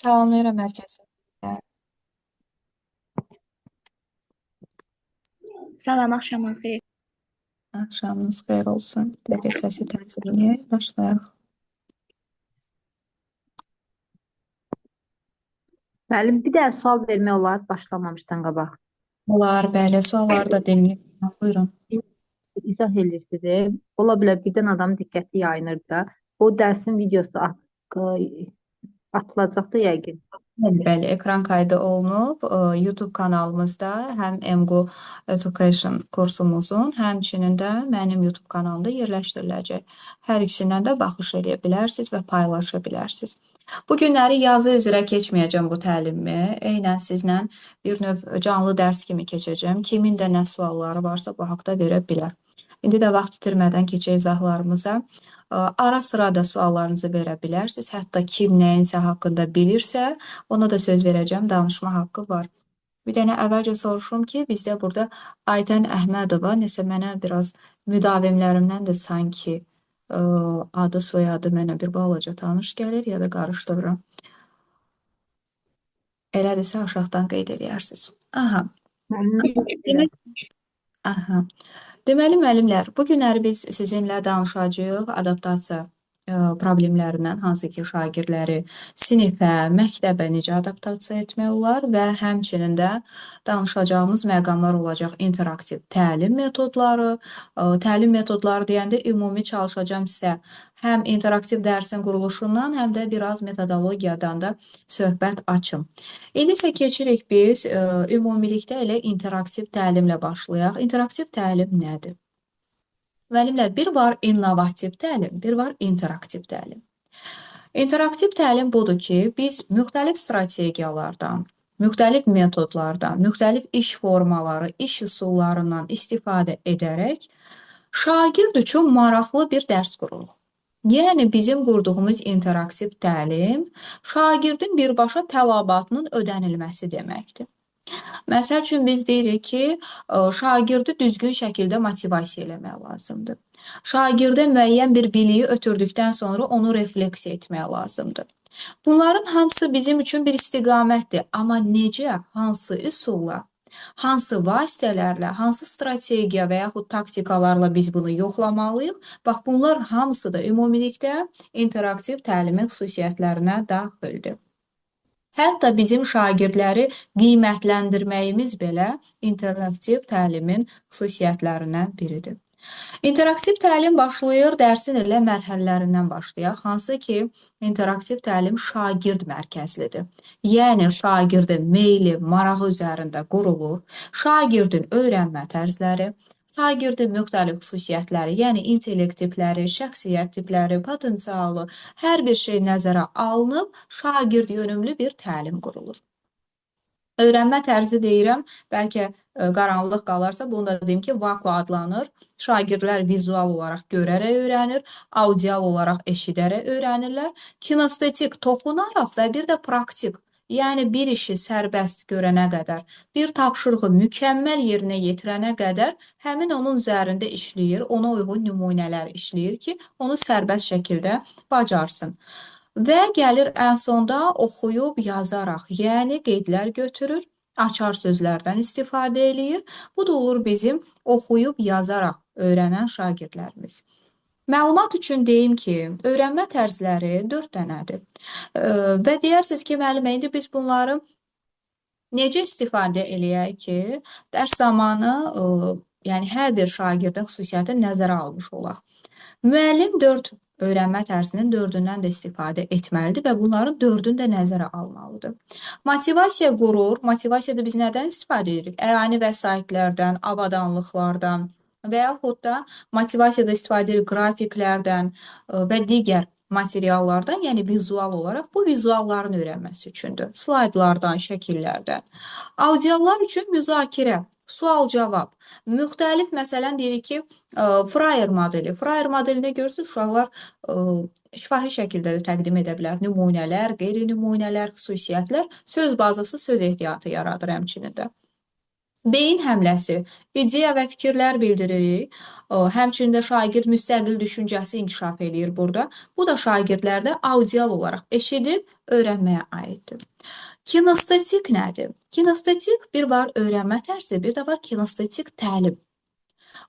Salamlayıram hər kəsə. Salam, axşamınız xeyir. Axşamınız xeyir olsun. Bir dəqiqə səsi tənzimləyək, başlayaq. Müəllim, bir də sual vermək olar başlamamışdan qabaq. Olar, bəli, sualları da dinləyək. Buyurun. İzah edirsiniz. Ola bilər birdən adam diqqəti yayınır da. O dərsin videosu atılacaq da yəqin. Bəli, ekran kaydı olunub. YouTube kanalımızda həm MGO Education kursumuzun, həmçinin də mənim YouTube kanalımda yerləşdiriləcək. Hər ikisindən də baxış edə bilərsiniz və paylaşa bilərsiniz. Bu günləri yazı üzrə keçməyəcəm bu təlimi. Eynən sizlə bir növ canlı dərs kimi keçəcəm. Kimin də nə sualları varsa bu haqda verə bilər. İndi də vaxt itirmədən keçək izahlarımıza. Ara sıra da suallarınızı verə bilərsiniz. Hətta kim nəyinsə haqqında bilirsə, ona da söz verəcəm, danışma haqqı var. Bir dənə əvvəlcə soruşum ki, bizdə burada Aytən Əhmədova, nəsə mənə biraz müdavimlərimdən də sanki adı, soyadı mənə bir balaca tanış gəlir, ya da qarışdırıram. Elədirsə aşağıdan qeyd edərsiniz. Aha. Aha. Deməli, müəllimlər, bu günləri biz sizinlə danışacağıq adaptasiya problemlərindən, hansı ki, şagirdləri sinifə, məktəbə necə adaptasiya etmək olar və həmçinin də danışacağımız məqamlar olacaq interaktiv təlim metodları. Təlim metodları deyəndə ümumi çalışacağım sizə həm interaktiv dərsin quruluşundan, həm də biraz metodologiyadan da söhbət açım. İndi isə keçirik biz ümumilikdə elə interaktiv təlimlə başlayaq. İnteraktiv təlim nədir? Müəllimlər, bir var innovativ təlim, bir var interaktiv təlim. İnteraktiv təlim budur ki, biz müxtəlif strategiyalardan, müxtəlif metodlardan, müxtəlif iş formaları, iş üsullarından istifadə edərək şagird üçün maraqlı bir dərs qururuq. Yəni, bizim qurduğumuz interaktiv təlim şagirdin birbaşa tələbatının ödənilməsi deməkdir. Məsəl üçün biz deyirik ki, şagirdi düzgün şəkildə motivasiya eləmək lazımdır. Şagirdə müəyyən bir biliyi ötürdükdən sonra onu refleksiya etmək lazımdır. Bunların hamısı bizim üçün bir istiqamətdir. Amma necə, hansı üsulla, hansı vasitələrlə, hansı strategiya və yaxud taktikalarla biz bunu yoxlamalıyıq? Bax, bunlar hamısı da ümumilikdə interaktiv təlimin xüsusiyyətlərinə daxildir. Hətta bizim şagirdləri qiymətləndirməyimiz belə interaktiv təlimin xüsusiyyətlərindən biridir. İnteraktiv təlim başlayır, dərsin elə mərhələlərindən başlayaq, hansı ki, interaktiv təlim şagird mərkəzlidir. Yəni, şagirdin meyli, marağı üzərində qurulur, şagirdin öyrənmə tərzləri, şagirdin müxtəlif xüsusiyyətləri, yəni intellekt tipləri, şəxsiyyət tipləri, potensialı, hər bir şey nəzərə alınıb, şagird yönümlü bir təlim qurulur. Öyrənmə tərzi deyirəm, bəlkə qaranlıq qalarsa, bunu da deyim ki, vaku adlanır. Şagirdlər vizual olaraq görərək öyrənir, audial olaraq eşidərək öyrənirlər, kinestetik toxunaraq və bir də praktik. Yəni, bir işi sərbəst görənə qədər, bir tapşırığı mükəmməl yerinə yetirənə qədər həmin onun üzərində işləyir, ona uyğun nümunələr işləyir ki, onu sərbəst şəkildə bacarsın. Və gəlir ən sonda oxuyub yazaraq, yəni qeydlər götürür, açar sözlərdən istifadə eləyir. Bu da olur bizim oxuyub yazaraq öyrənən şagirdlərimiz. Məlumat üçün deyim ki, öyrənmə tərzləri 4 dənədir. Və deyərsiniz ki, müəllimə, indi biz bunları necə istifadə eləyək ki, dərs zamanı yəni hər bir şagirdin xüsusiyyətini nəzərə almış olaq. Müəllim 4 öyrənmə tərzinin 4-ündən də istifadə etməlidir və bunların 4-ünü də nəzərə almalıdır. Motivasiya qurur. Motivasiyada biz nədən istifadə edirik? Əyani vəsaitlərdən, avadanlıqlardan və yaxud da motivasiyada istifadə edirik qrafiklərdən və digər materiallardan, yəni vizual olaraq bu vizualların öyrənməsi üçündür. Slaydlardan, şəkillərdən. Audiallar üçün müzakirə, sual-cavab. Müxtəlif, məsələn, deyirik ki, Fryer modeli. Fryer modelində görürsünüz, uşaqlar şifahi şəkildə də təqdim edə bilər. Nümunələr, qeyri-nümunələr, xüsusiyyətlər, söz bazası, söz ehtiyatı yaradır həmçinin də. Beyin həmləsi, ideya və fikirlər bildiririk. Həmçinin də şagird müstəqil düşüncəsi inkişaf eləyir burada. Bu da şagirdlərdə audial olaraq eşidib öyrənməyə aiddir. Kinestetik nədir? Kinestetik bir var öyrənmə tərzi, bir də var kinestetik təlim.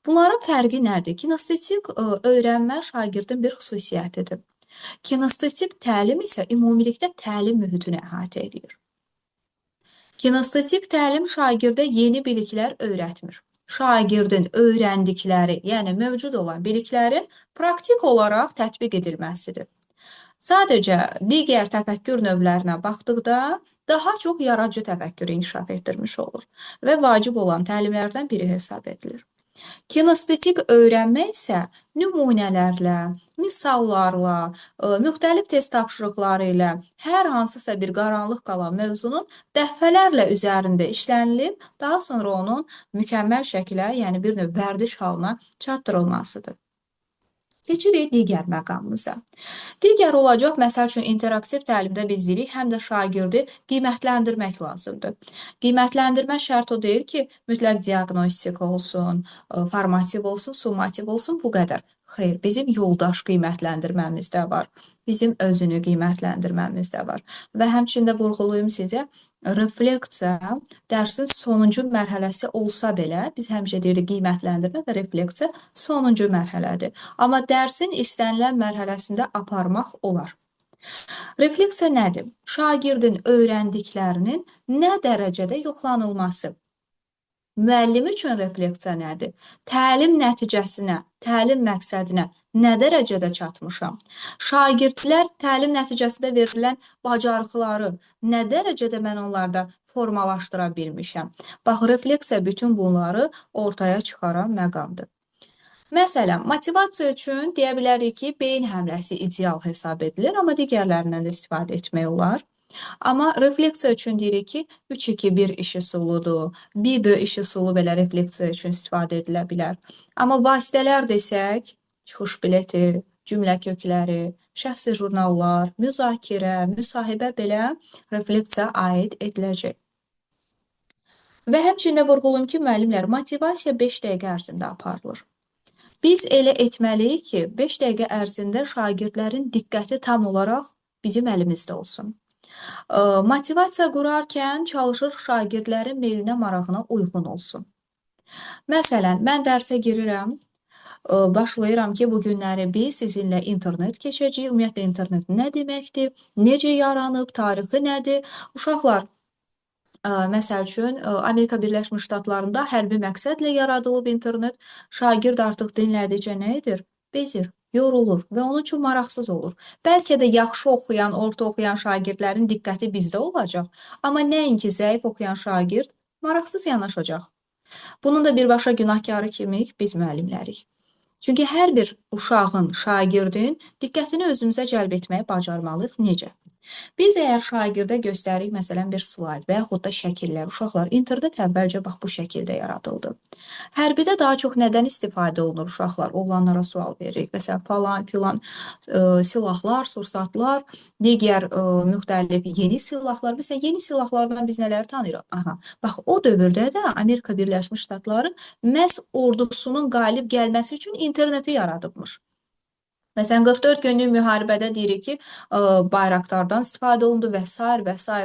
Bunların fərqi nədir? Kinestetik öyrənmə şagirdin bir xüsusiyyətidir. Kinestetik təlim isə ümumilikdə təlim mühitini əhatə edir. Kinestetik təlim şagirdə yeni biliklər öyrətmir. Şagirdin öyrəndikləri, yəni mövcud olan biliklərin praktik olaraq tətbiq edilməsidir. Sadəcə digər təfəkkür növlərinə baxdıqda daha çox yaradıcı təfəkkürü inkişaf etdirmiş olur və vacib olan təlimlərdən biri hesab edilir. Kinestetik öyrənmə isə nümunələrlə, misallarla, müxtəlif test tapşırıqları ilə hər hansısa bir qaranlıq qalan mövzunun dəfələrlə üzərində işlənilib, daha sonra onun mükəmməl şəklə, yəni bir növ vərdiş halına çatdırılmasıdır. Keçirik digər məqamımıza. Digər olacaq, məsəl üçün, interaktiv təlimdə biz deyirik, həm də şagirdi qiymətləndirmək lazımdır. Qiymətləndirmə şərt o deyil ki, mütləq diaqnostik olsun, formativ olsun, summativ olsun, bu qədər. Xeyr, bizim yoldaş qiymətləndirməmiz də var, bizim özünü qiymətləndirməmiz də var. Və həmçində vurğulayım sizə, refleksiya dərsin sonuncu mərhələsi olsa belə, biz həmişə deyirik qiymətləndirmə və refleksiya sonuncu mərhələdir. Amma dərsin istənilən mərhələsində aparmaq olar. Refleksiya nədir? Şagirdin öyrəndiklərinin nə dərəcədə yoxlanılması. Müəllim üçün refleksiya nədir? Təlim nəticəsinə, təlim məqsədinə nə dərəcədə çatmışam? Şagirdlər təlim nəticəsində verilən bacarıqları nə dərəcədə mən onlarda formalaşdıra bilmişəm? Bax, refleksiya bütün bunları ortaya çıxaran məqamdır. Məsələn, motivasiya üçün deyə bilərik ki, beyin həmləsi ideal hesab edilir, amma digərlərindən də istifadə etmək olar. Amma refleksiya üçün deyirik ki, 3-2-1 iş üsuludur, BB iş üsulu belə refleksiya üçün istifadə edilə bilər. Amma vasitələr desək, çıxış bileti, cümlə kökləri, şəxsi jurnallar, müzakirə, müsahibə belə refleksiya aid ediləcək. Və həmçində vurğulayım ki, müəllimlər, motivasiya 5 dəqiqə ərzində aparılır. Biz elə etməliyik ki, 5 dəqiqə ərzində şagirdlərin diqqəti tam olaraq bizim əlimizdə olsun. Motivasiya qurarkən çalışır şagirdlərin meylinə, marağına uyğun olsun. Məsələn, mən dərsə girirəm, başlayıram ki, bu günləri biz sizinlə internet keçəcəyik. Ümumiyyətlə, internet nə deməkdir, necə yaranıb, tarixi nədir? Uşaqlar, məsəl üçün, Amerika Birləşmiş Ştatlarında hərbi məqsədlə yaradılıb internet. Şagird artıq dinlədikcə nə edir? Bezir, yorulur və onun üçün maraqsız olur. Bəlkə də yaxşı oxuyan, orta oxuyan şagirdlərin diqqəti bizdə olacaq. Amma nəinki zəif oxuyan şagird maraqsız yanaşacaq. Bunun da birbaşa günahkarı kimik? Biz müəllimlərik. Çünki hər bir uşağın, şagirdin diqqətini özümüzə cəlb etməyi bacarmalıyıq. Necə? Biz əgər şagirdə göstərik, məsələn, bir slayd və yaxud da şəkillər, uşaqlar, internet əvvəlcə bax bu şəkildə yaradıldı. Hərbidə daha çox nədən istifadə olunur uşaqlar? Oğlanlara sual veririk. Məsələn, falan filan silahlar, sursatlar, digər müxtəlif yeni silahlar. Məsələn, yeni silahlardan biz nələri tanıyırıq? Aha, bax o dövrdə də Amerika Birləşmiş Ştatları məhz ordusunun qalib gəlməsi üçün interneti yaradıbmış. Məsələn, 44 günlük müharibədə deyirik ki, bayraqlardan istifadə olundu və s.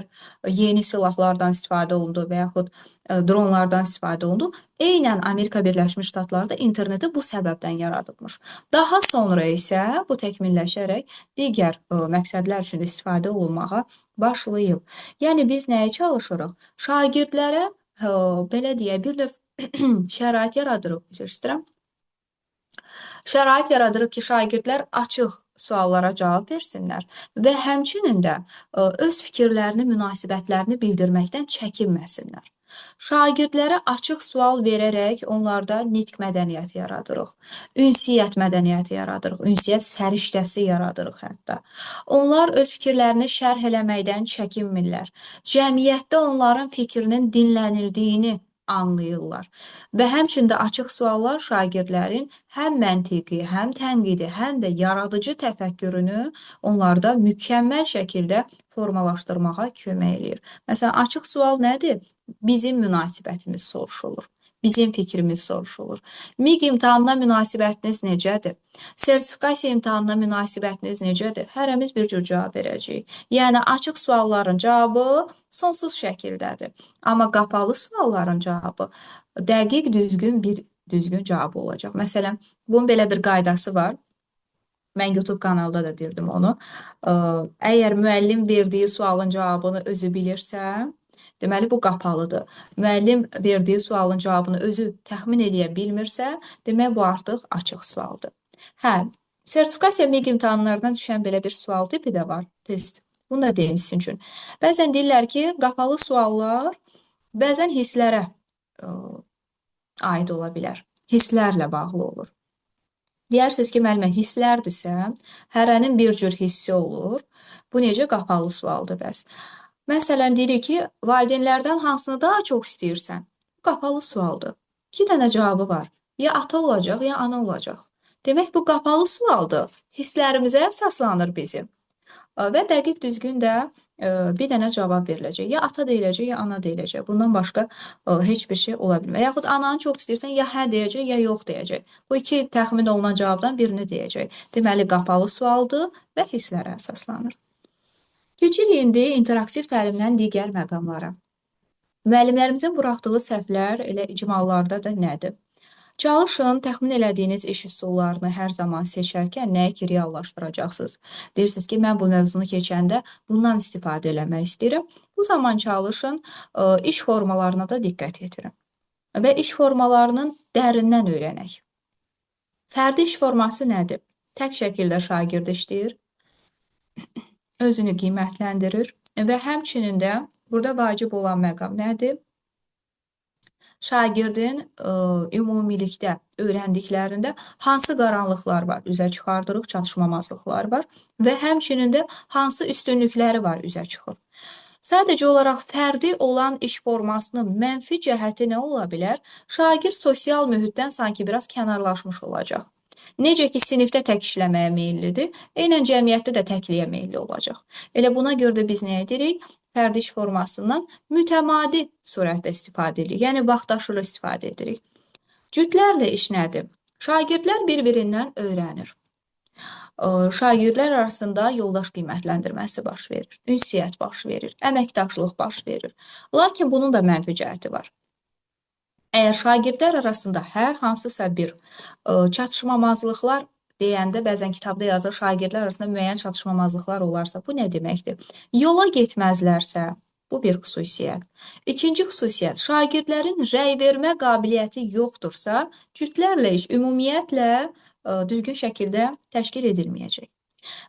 Yeni silahlardan istifadə olundu və yaxud dronlardan istifadə olundu. Eynən Amerika Birləşmiş Ştatları da interneti bu səbəbdən yaradıbmış. Daha sonra isə bu təkmilləşərək digər məqsədlər üçün də istifadə olunmağa başlayıb. Yəni, biz nəyə çalışırıq? Şagirdlərə, belə deyə, bir növ şərait yaradırıq, üzr istəyirəm. Şərait yaradırıq ki, şagirdlər açıq suallara cavab versinlər və həmçinin də öz fikirlərini, münasibətlərini bildirməkdən çəkinməsinlər. Şagirdlərə açıq sual verərək onlarda nitq mədəniyyəti yaradırıq, ünsiyyət mədəniyyəti yaradırıq, ünsiyyət səriştəsi yaradırıq hətta. Onlar öz fikirlərini şərh eləməkdən çəkinmirlər. Cəmiyyətdə onların fikrinin dinlənildiyini anlayırlar. Və həmçində açıq suallar şagirdlərin həm məntiqi, həm tənqidi, həm də yaradıcı təfəkkürünü onlarda mükəmməl şəkildə formalaşdırmağa kömək eləyir. Məsələn, açıq sual nədir? Bizim münasibətimiz soruşulur. Bizim fikrimiz soruşulur. MİQ imtahanına münasibətiniz necədir? Sertifikasiya imtahanına münasibətiniz necədir? Hərəmiz bir cür cavab verəcəyik. Yəni, açıq sualların cavabı sonsuz şəkildədir. Amma qapalı sualların cavabı dəqiq, düzgün cavab olacaq. Məsələn, bunun belə bir qaydası var. Mən YouTube kanalda da deyirdim onu. Əgər müəllim verdiyi sualın cavabını özü bilirsə, deməli, bu qapalıdır. Müəllim verdiyi sualın cavabını özü təxmin eləyə bilmirsə, demək, bu artıq açıq sualdır. Hə, sertifikasiya MİQ imtahanlarından düşən belə bir sual tipi də var, test. Bunu da deyim sizin üçün. Bəzən deyirlər ki, qapalı suallar bəzən hisslərə aid ola bilər. Hisslərlə bağlı olur. Deyərsiniz ki, müəllimə, hisslərdirsə, hərənin bir cür hissi olur. Bu necə qapalı sualdır bəs? Məsələn, deyirik ki, valideynlərdən hansını daha çox istəyirsən? Qapalı sualdır. 2 dənə cavabı var. Ya ata olacaq, ya ana olacaq. Demək, bu qapalı sualdır. Hisslərimizə əsaslanır bizim. Və dəqiq düzgün də bir dənə cavab veriləcək. Ya ata deyiləcək, ya ana deyiləcək. Bundan başqa heç bir şey ola bilmir. Yaxud ananı çox istəyirsən, ya hə deyəcək, ya yox deyəcək. Bu iki təxmin olunan cavabdan birini deyəcək. Deməli, qapalı sualdır və hisslərə əsaslanır. Keçirik indi interaktiv təlimdən digər məqamlara. Müəllimlərimizin buraxdığı səhvlər elə icmallarda da nədir? Çalışın, təxmin elədiyiniz iş üsullarını hər zaman seçərkən nəyə ki, reallaşdıracaqsınız? Deyirsiniz ki, mən bu mövzunu keçəndə bundan istifadə eləmək istəyirəm. Bu zaman çalışın, iş formalarına da diqqət yetirin. Və iş formalarının dərindən öyrənək. Fərdi iş forması nədir? Tək şəkildə şagird işləyir, özünü qiymətləndirir və həmçinin də burada vacib olan məqam nədir? Şagirdin ümumilikdə öyrəndiklərində hansı qaranlıqlar var, üzə çıxardırıq, çatışmamazlıqlar var və həmçinin də hansı üstünlükləri var, üzə çıxır. Sadəcə olaraq fərdi olan iş formasının mənfi cəhəti nə ola bilər? Şagird sosial mühitdən sanki biraz kənarlaşmış olacaq. Necə ki, sinifdə tək işləməyə meyillidir, eynən cəmiyyətdə də təkliyə meyilli olacaq. Elə buna görə də biz nə edirik? Fərdi iş formasından mütəmadi surətdə istifadə edirik, yəni vaxtaşırı istifadə edirik. Cütlərlə iş nədir? Şagirdlər bir-birindən öyrənir. Şagirdlər arasında yoldaş qiymətləndirməsi baş verir, ünsiyyət baş verir, əməkdaşlıq baş verir. Lakin bunun da mənfi cəhəti var. Əgər şagirdlər arasında hər hansısa bir çatışmamazlıqlar deyəndə bəzən kitabda yazır, şagirdlər arasında müəyyən çatışmamazlıqlar olarsa, bu nə deməkdir? Yola getməzlərsə, bu bir xüsusiyyət. İkinci xüsusiyyət, şagirdlərin rəy vermə qabiliyyəti yoxdursa, cütlərlə iş ümumiyyətlə düzgün şəkildə təşkil edilməyəcək.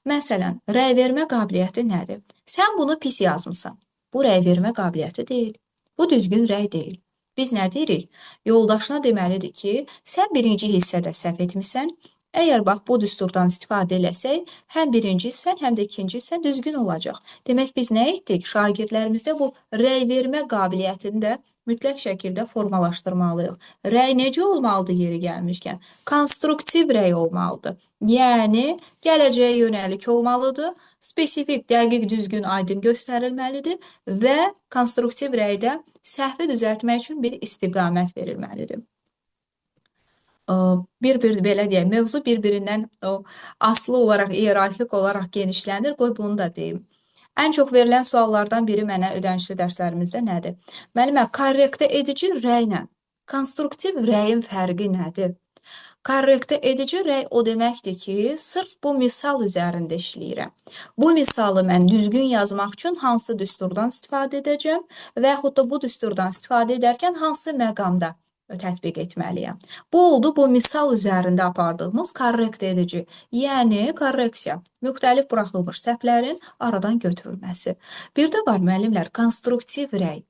Məsələn, rəy vermə qabiliyyəti nədir? Sən bunu pis yazmısan. Bu rəy vermə qabiliyyəti deyil. Bu düzgün rəy deyil. Biz nə deyirik? Yoldaşına deməlidir ki, sən birinci hissədə səhv etmisən. Əgər bax, bu düsturdan istifadə eləsək, həm birinci hissən, həm də ikinci hissən düzgün olacaq. Demək, biz nə etdik? Şagirdlərimizdə bu rəy vermə qabiliyyətini də mütləq şəkildə formalaşdırmalıyıq. Rəy necə olmalıdır yeri gəlmişkən? Konstruktiv rəy olmalıdır. Yəni, gələcəyə yönəlik olmalıdır, spesifik, dəqiq, düzgün, aydın göstərilməlidir və konstruktiv rəydə səhvi düzəltmək üçün bir istiqamət verilməlidir. Belə deyək, mövzu bir-birindən asılı olaraq, iyerarxik olaraq genişlənir. Qoy bunu da deyim. Ən çox verilən suallardan biri mənə ödənişli dərslərimizdə nədir? Müəllimə, korrektə edici rəylə konstruktiv rəyin fərqi nədir? Korrektə edici rəy o deməkdir ki, sırf bu misal üzərində işləyirəm. Bu misalı mən düzgün yazmaq üçün hansı düsturdan istifadə edəcəm və yaxud da bu düsturdan istifadə edərkən hansı məqamda tətbiq etməliyəm. Bu oldu bu misal üzərində apardığımız korrekt edici, yəni korreksiya, müxtəlif buraxılmış səhvlərin aradan götürülməsi. Bir də var müəllimlər, konstruktiv rəy.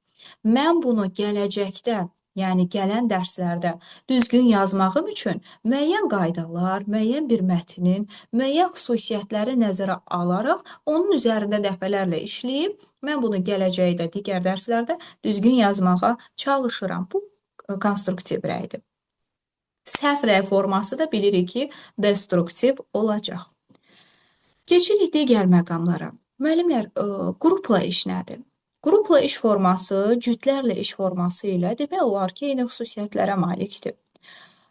Mən bunu gələcəkdə, yəni gələn dərslərdə düzgün yazmağım üçün müəyyən qaydalar, müəyyən bir mətnin, müəyyən xüsusiyyətləri nəzərə alaraq onun üzərində dəfələrlə işləyib, mən bunu gələcəkdə, digər dərslərdə düzgün yazmağa çalışıram. Bu konstruktiv rəydir. Səhv rəy forması da bilirik ki, destruktiv olacaq. Keçirik digər məqamlara. Müəllimlər, qrupla iş nədir? Qrupla iş forması cütlərlə iş forması ilə demək olar ki, eyni xüsusiyyətlərə malikdir.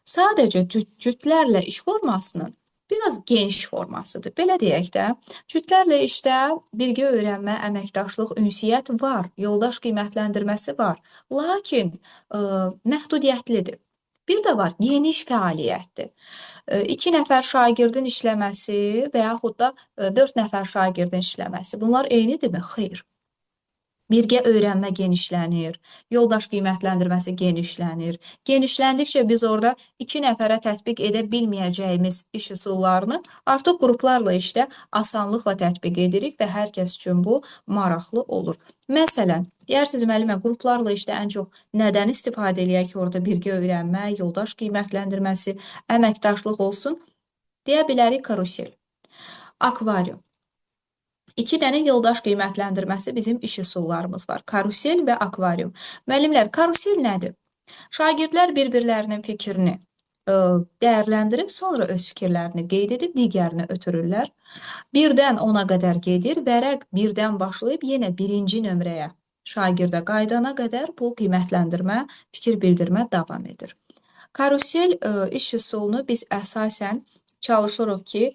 Sadəcə cütlərlə iş formasının biraz geniş formasıdır. Belə deyək də, cütlərlə işdə birgə öyrənmə, əməkdaşlıq, ünsiyyət var, yoldaş qiymətləndirməsi var. Lakin məhdudiyyətlidir. Bir də var, geniş fəaliyyətdir. 2 nəfər şagirdin işləməsi və yaxud da 4 nəfər şagirdin işləməsi. Bunlar eynidirmi? Xeyr. Birgə öyrənmə genişlənir, yoldaş qiymətləndirməsi genişlənir. Genişləndikcə biz orada 2 nəfərə tətbiq edə bilməyəcəyimiz iş üsullarını artıq qruplarla işdə asanlıqla tətbiq edirik və hər kəs üçün bu maraqlı olur. Məsələn, deyirsiniz müəllimə, qruplarla işdə ən çox nədən istifadə eləyək ki, orada birgə öyrənmə, yoldaş qiymətləndirməsi, əməkdaşlıq olsun? Deyə bilərik karusel, akvarium. 2 dənə yoldaş qiymətləndirməsi bizim iş üsullarımız var. Karusel və akvarium. Müəllimlər, karusel nədir? Şagirdlər bir-birlərinin fikrini dəyərləndirib, sonra öz fikirlərini qeyd edib, digərini ötürürlər. 1-dən 10-a qədər gedir, vərəq 1-dən başlayıb yenə birinci nömrəyə şagirdə qaydana qədər bu qiymətləndirmə, fikir bildirmə davam edir. Karusel iş üsulunu biz əsasən çalışırıq ki,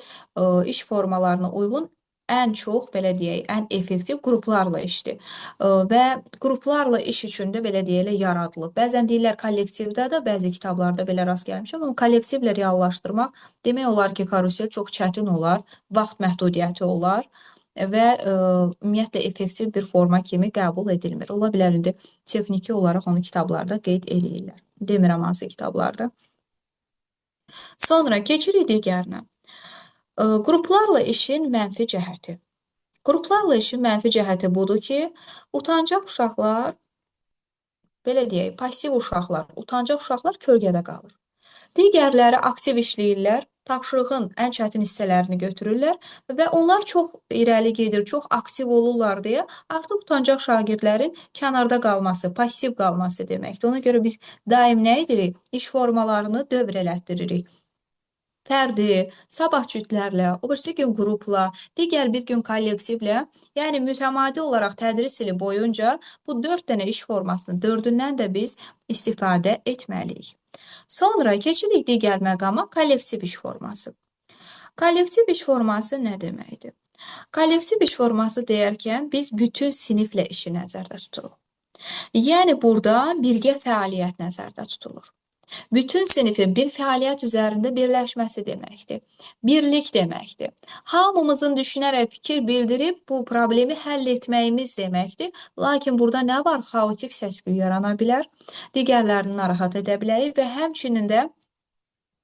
iş formalarına uyğun ən çox, belə deyək, ən effektiv qruplarla işdir. Və qruplarla iş üçün də belə deyək, yaradılıb. Bəzən deyirlər kollektivdə də, bəzi kitablarda belə rast gəlmişəm, amma kollektivlə reallaşdırmaq demək olar ki, karusel çox çətin olar, vaxt məhdudiyyəti olar və ümumiyyətlə effektiv bir forma kimi qəbul edilmir. Ola bilər indi texniki olaraq onu kitablarda qeyd eləyirlər. Demirəm hansı kitablarda. Sonra keçirik digərinə. Qruplarla işin mənfi cəhəti. Qruplarla işin mənfi cəhəti budur ki, utancaq uşaqlar, belə deyək, pasiv uşaqlar, utancaq uşaqlar kölgədə qalır. Digərləri aktiv işləyirlər, tapşırığın ən çətin hissələrini götürürlər və onlar çox irəli gedir, çox aktiv olurlar deyə artıq utancaq şagirdlərin kənarda qalması, pasiv qalması deməkdir. Ona görə biz daim nə edirik? İş formalarını dövr elətdiririk. Fərdi, sabah cütlərlə, o birisi gün qrupla, digər bir gün kollektivlə, yəni mütəmadi olaraq tədris ili boyunca bu 4 dənə iş formasının 4-dən də biz istifadə etməliyik. Sonra keçirik digər məqama, kollektiv iş forması. Kollektiv iş forması nə deməkdir? Kollektiv iş forması deyərkən biz bütün siniflə işi nəzərdə tuturuq. Yəni burada birgə fəaliyyət nəzərdə tutulur. Bütün sinifin bir fəaliyyət üzərində birləşməsi deməkdir. Birlik deməkdir. Hamımızın düşünərək fikir bildirib bu problemi həll etməyimiz deməkdir. Lakin burada nə var? Xaotik səs-küy yarana bilər, digərlərini narahat edə bilərik və həmçinin də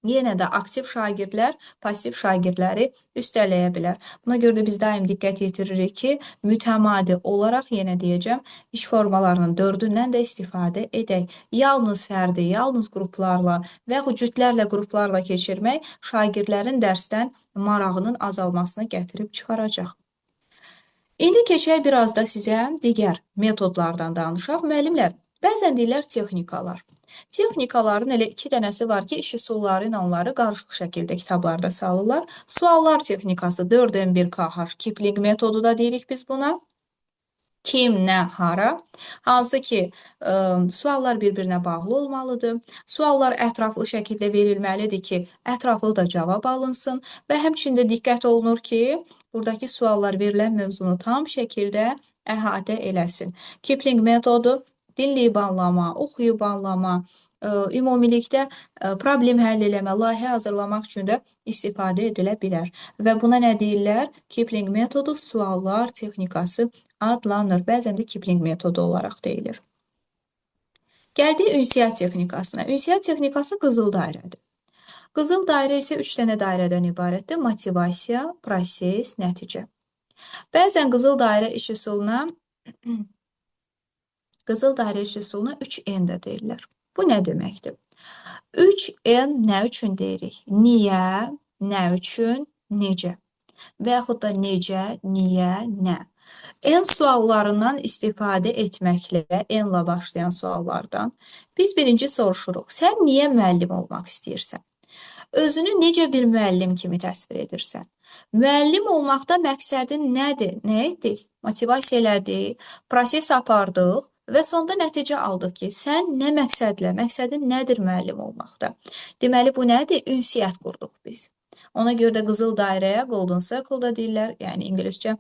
yenə də aktiv şagirdlər pasiv şagirdləri üstələyə bilər. Buna görə də biz daim diqqət yetiririk ki, mütəmadi olaraq, yenə deyəcəm, iş formalarının 4-dən də istifadə edək. Yalnız fərdi, yalnız qruplarla və yaxud cütlərlə qruplarla keçirmək şagirdlərin dərsdən marağının azalmasına gətirib çıxaracaq. İndi keçək biraz da sizə digər metodlardan danışaq. Müəllimlər, bəzən deyirlər texnikalar. Texnikaların elə 2 dənəsi var ki, iş üsulları ilə onları qarışıq şəkildə kitablarda salırlar. Suallar texnikası 4M1KH Kipling metodu da deyirik biz buna. Kim, nə, hara? Hansı ki, suallar bir-birinə bağlı olmalıdır. Suallar ətraflı şəkildə verilməlidir ki, ətraflı da cavab alınsın və həmçində diqqət olunur ki, buradakı suallar verilən mövzunu tam şəkildə əhatə eləsin. Kipling metodu dinləyib anlama, oxuyub anlama, ümumilikdə problem həll eləmə, layihə hazırlamaq üçün də istifadə edilə bilər. Və buna nə deyirlər? Kipling metodu suallar texnikası adlanır. Bəzən də Kipling metodu olaraq deyilir. Gəldik ünsiyyət texnikasına. Ünsiyyət texnikası qızıl dairədir. Qızıl dairə isə 3 dənə dairədən ibarətdir. Motivasiya, proses, nəticə. Bəzən qızıl dairə iş üsuluna 3N də deyirlər. Bu nə deməkdir? 3N nə üçün deyirik? Niyə, nə üçün, necə? Və yaxud da necə, niyə, nə? En suallarından istifadə etməklə, enlə başlayan suallardan biz birinci soruşuruq. Sən niyə müəllim olmaq istəyirsən? Özünü necə bir müəllim kimi təsvir edirsən? Müəllim olmaqda məqsədin nədir? Nə etdik? Motivasiya elədik, proses apardıq və sonda nəticə aldıq ki, sən nə məqsədlə, məqsədin nədir müəllim olmaqda? Deməli, bu nədir? Ünsiyyət qurduq biz. Ona görə də qızıl dairəyə golden circle da deyirlər, yəni ingiliscə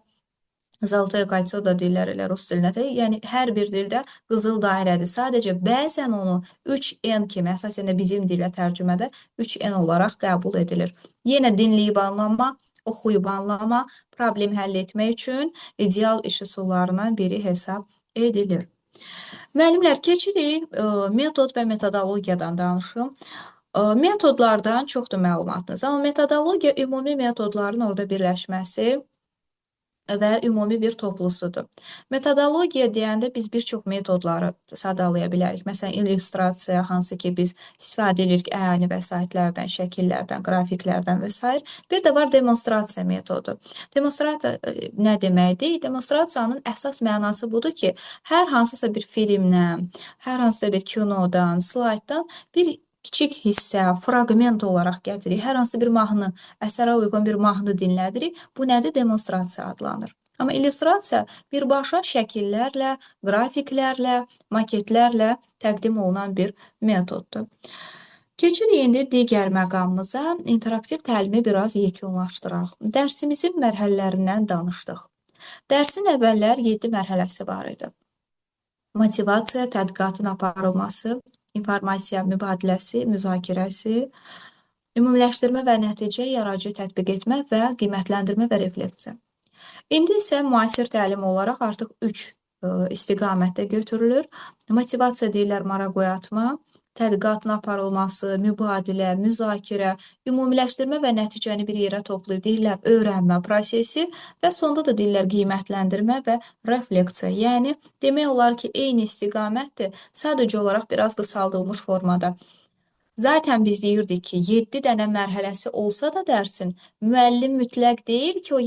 Zoltaya kольцо da deyirlər elə rus dilində də. Yəni hər bir dildə qızıl dairədir. Sadəcə bəzən onu 3N kimi, əsasən də bizim dilə tərcümədə 3N olaraq qəbul edilir. Yenə dinləyib anlama, oxuyub anlama, problem həll etmək üçün ideal iş üsullarından biri hesab edilir. Müəllimlər, keçirik metod və metodologiyadan danışım. Metodlardan çoxdur məlumatınız, amma metodologiya ümumi metodların orada birləşməsi və ümumi bir toplusudur. Metodologiya deyəndə biz bir çox metodları sadalaya bilərik. Məsələn, illüstrasiya, hansı ki biz istifadə edirik əyani vəsaitlərdən, şəkillərdən, qrafiklərdən və s. Bir də var demonstrasiya metodu. Demonstrasiya nə deməkdir? Demonstrasiyanın əsas mənası budur ki, hər hansısa bir filmdən, hər hansısa bir kinodan, slayddan bir kiçik hissə, fraqment olaraq gətiririk. Hər hansı bir mahnı, əsərə uyğun bir mahnı dinlədirik. Bu nədir? Demonstrasiya adlanır. Amma illüstrasiya birbaşa şəkillərlə, qrafiklərlə, maketlərlə təqdim olunan bir metoddur. Keçirik indi digər məqamımıza, interaktiv təlimi biraz yekunlaşdıraq. Dərsimizin mərhələlərindən danışdıq. Dərsin əvvəllər 7 mərhələsi var idi. Motivasiya, tədqiqatın aparılması, informasiya mübadiləsi, müzakirəsi, ümumiləşdirmə və nəticə yaradıcı tətbiq etmə və qiymətləndirmə və refleksiya. İndi isə müasir təlim olaraq artıq 3 istiqamətdə götürülür. Motivasiya deyirlər maraq oyatma, tədqiqatın aparılması, mübadilə, müzakirə, ümumiləşdirmə və nəticəni bir yerə toplayıb deyirlər öyrənmə prosesi və sonda da deyirlər qiymətləndirmə və refleksiya. Yəni, demək olar ki, eyni istiqamətdir, sadəcə olaraq biraz qısaldılmış formada. Zaten biz deyirdik ki, 7 dənə mərhələsi olsa da dərsin, müəllim mütləq deyil ki, o